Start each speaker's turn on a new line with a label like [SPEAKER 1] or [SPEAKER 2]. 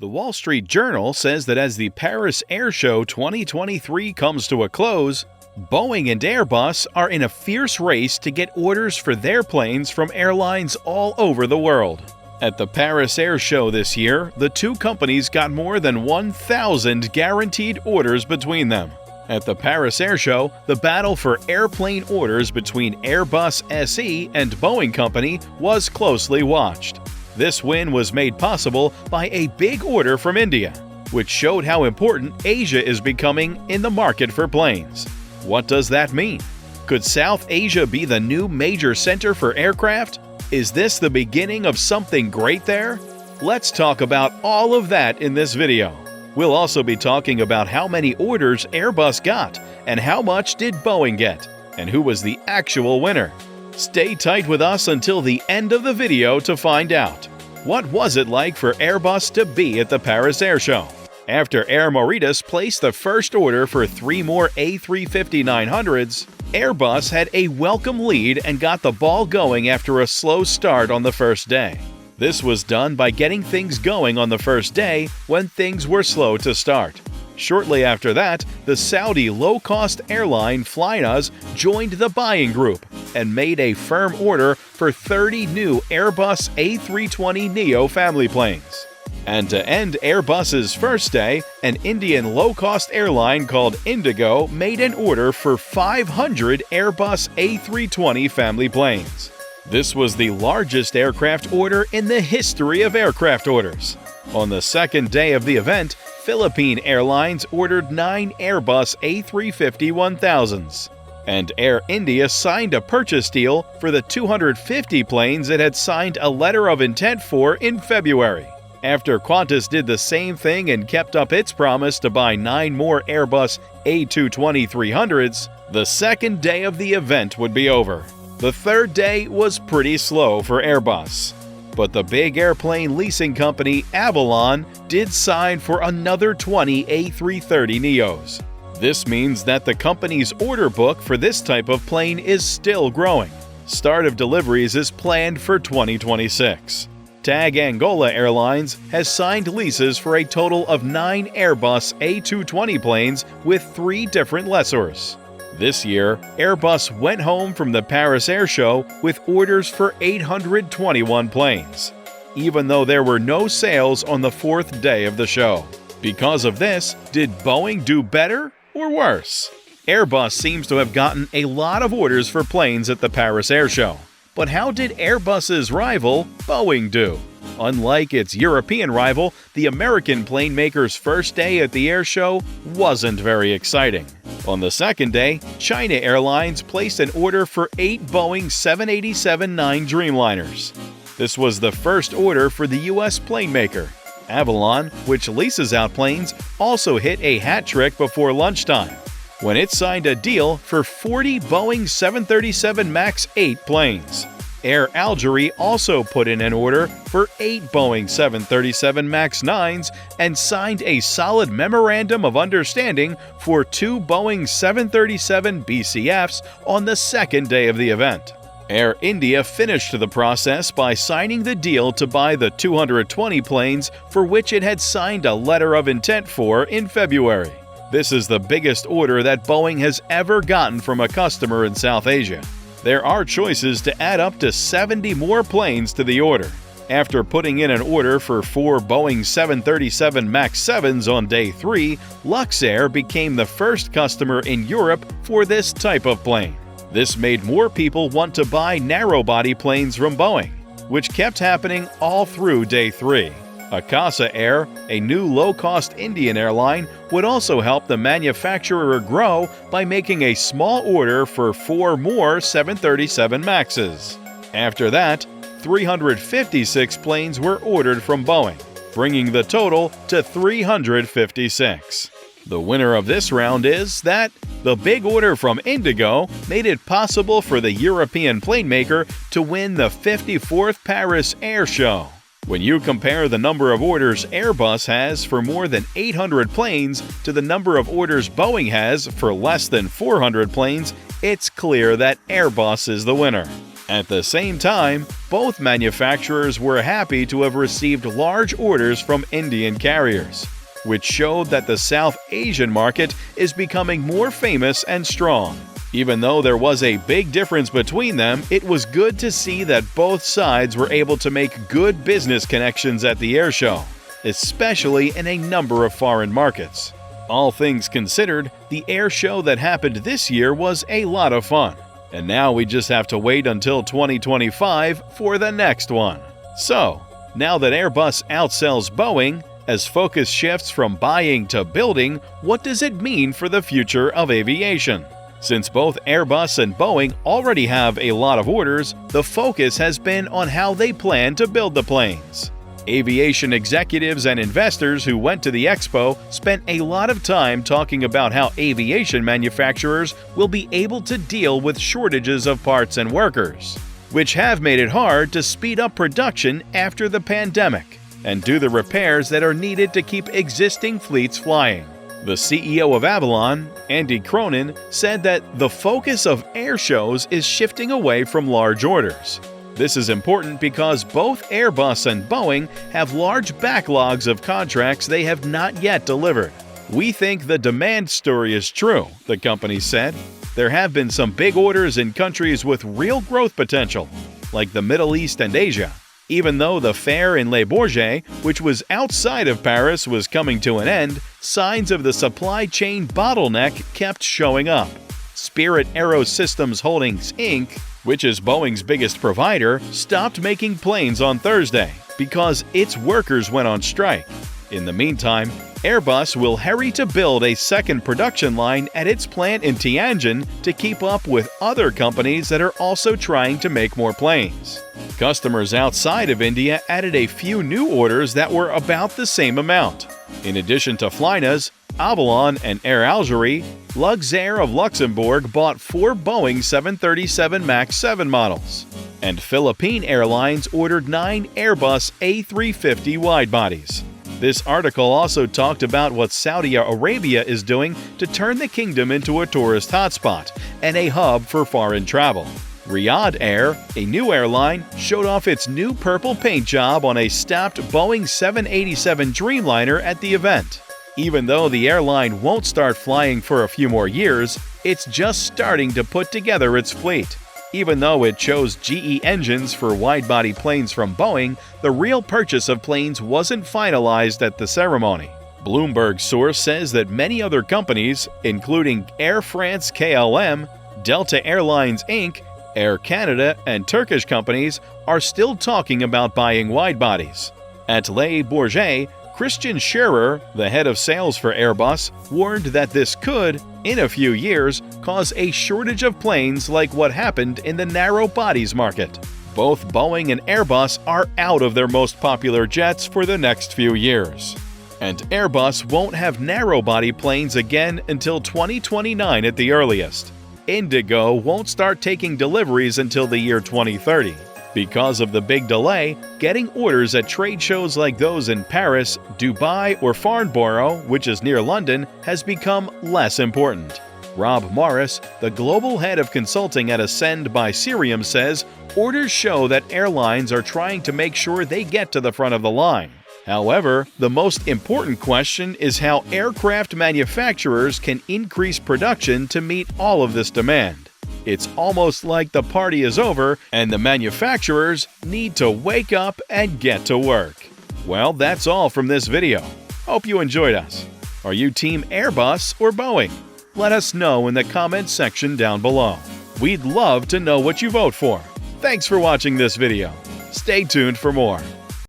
[SPEAKER 1] The Wall Street Journal says that as the Paris Air Show 2023 comes to a close, Boeing and Airbus are in a fierce race to get orders for their planes from airlines all over the world. At the Paris Air Show this year, the two companies got more than 1,000 guaranteed orders between them. At the Paris Air Show, the battle for airplane orders between Airbus SE and Boeing Company was closely watched. This win was made possible by a big order from India, which showed how important Asia is becoming in the market for planes. What does that mean? Could South Asia be the new major center for aircraft? Is this the beginning of something great there? Let's talk about all of that in this video. We'll also be talking about how many orders Airbus got and how much did Boeing get, and who was the actual winner. Stay tight with us until the end of the video to find out. What was it like for Airbus to be at the Paris Air Show? After Air Mauritius placed the first order for 3 more A350-900s, Airbus had a welcome lead and got the ball going after a slow start on the first day. This was done by getting things going on the first day when things were slow to start. Shortly after that, the Saudi low-cost airline Flynas joined the buying group and made a firm order for 30 new Airbus A320neo family planes. And to end Airbus's first day, an Indian low-cost airline called Indigo made an order for 500 Airbus A320 family planes. This was the largest aircraft order in the history of aircraft orders. On the second day of the event, Philippine Airlines ordered 9 Airbus A350-1000s, and Air India signed a purchase deal for the 250 planes it had signed a letter of intent for in February. After Qantas did the same thing and kept up its promise to buy 9 more Airbus A220-300s, the second day of the event would be over. The third day was pretty slow for Airbus. But the big airplane leasing company Aviation did sign for another 20 A330neos. This means that the company's order book for this type of plane is still growing. Start of deliveries is planned for 2026. TAG Angola Airlines has signed leases for a total of 9 Airbus A220 planes with 3 different lessors. This year, Airbus went home from the Paris Air Show with orders for 821 planes, even though there were no sales on the 4th day of the show. Because of this, did Boeing do better or worse? Airbus seems to have gotten a lot of orders for planes at the Paris Air Show. But how did Airbus's rival, Boeing, do? Unlike its European rival, the American plane maker's first day at the air show wasn't very exciting. On the second day, China Airlines placed an order for 8 Boeing 787-9 Dreamliners. This was the first order for the U.S. plane maker. Aviation, which leases out planes, also hit a hat trick before lunchtime, when it signed a deal for 40 Boeing 737 MAX 8 planes. Air Algerie also put in an order for 8 Boeing 737 MAX 9s and signed a solid memorandum of understanding for 2 Boeing 737 BCFs on the second day of the event. Air India finished the process by signing the deal to buy the 220 planes for which it had signed a letter of intent for in February. This is the biggest order that Boeing has ever gotten from a customer in South Asia. There are choices to add up to 70 more planes to the order. After putting in an order for 4 Boeing 737 MAX 7s on day 3, Luxair became the first customer in Europe for this type of plane. This made more people want to buy narrow-body planes from Boeing, which kept happening all through day 3. Akasa Air, a new low-cost Indian airline, would also help the manufacturer grow by making a small order for 4 more 737 MAXs. After that, 356 planes were ordered from Boeing, bringing the total to 356. The winner of this round is that the big order from Indigo made it possible for the European plane maker to win the 54th Paris Air Show. When you compare the number of orders Airbus has for more than 800 planes to the number of orders Boeing has for less than 400 planes, it's clear that Airbus is the winner. At the same time, both manufacturers were happy to have received large orders from Indian carriers, which showed that the South Asian market is becoming more famous and strong. Even though there was a big difference between them, it was good to see that both sides were able to make good business connections at the airshow, especially in a number of foreign markets. All things considered, the airshow that happened this year was a lot of fun, and now we just have to wait until 2025 for the next one. So, now that Airbus outsells Boeing, as focus shifts from buying to building, what does it mean for the future of aviation? Since both Airbus and Boeing already have a lot of orders, the focus has been on how they plan to build the planes. Aviation executives and investors who went to the expo spent a lot of time talking about how aviation manufacturers will be able to deal with shortages of parts and workers, which have made it hard to speed up production after the pandemic and do the repairs that are needed to keep existing fleets flying. The CEO of Aviation, Andy Cronin, said that the focus of air shows is shifting away from large orders. This is important because both Airbus and Boeing have large backlogs of contracts they have not yet delivered. "We think the demand story is true," the company said. "There have been some big orders in countries with real growth potential, like the Middle East and Asia. Even though the fair in Le Bourget, which was outside of Paris, was coming to an end, signs of the supply chain bottleneck kept showing up. Spirit AeroSystems Holdings, Inc., which is Boeing's biggest provider, stopped making planes on Thursday because its workers went on strike. In the meantime, Airbus will hurry to build a second production line at its plant in Tianjin to keep up with other companies that are also trying to make more planes. Customers outside of India added a few new orders that were about the same amount. In addition to Flynas, Aviation and Air Algérie, Luxair of Luxembourg bought 4 Boeing 737 MAX 7 models, and Philippine Airlines ordered 9 Airbus A350 widebodies. This article also talked about what Saudi Arabia is doing to turn the kingdom into a tourist hotspot and a hub for foreign travel. Riyadh Air, a new airline, showed off its new purple paint job on a stopped Boeing 787 Dreamliner at the event. Even though the airline won't start flying for a few more years, it's just starting to put together its fleet. Even though it chose GE engines for wide-body planes from Boeing, the real purchase of planes wasn't finalized at the ceremony. Bloomberg source says that many other companies, including Air France KLM, Delta Airlines Inc., Air Canada, and Turkish companies, are still talking about buying wide-bodies. At Le Bourget, Christian Scherer, the head of sales for Airbus, warned that this could, in a few years, cause a shortage of planes like what happened in the narrow bodies market. Both Boeing and Airbus are out of their most popular jets for the next few years. And Airbus won't have narrow-body planes again until 2029 at the earliest. Indigo won't start taking deliveries until the year 2030. Because of the big delay, getting orders at trade shows like those in Paris, Dubai, or Farnborough, which is near London, has become less important. Rob Morris, the global head of consulting at Ascend by Cirium, says orders show that airlines are trying to make sure they get to the front of the line. However, the most important question is how aircraft manufacturers can increase production to meet all of this demand. It's almost like the party is over and the manufacturers need to wake up and get to work. Well, that's all from this video. Hope you enjoyed us. Are you Team Airbus or Boeing? Let us know in the comments section down below. We'd love to know what you vote for. Thanks for watching this video. Stay tuned for more.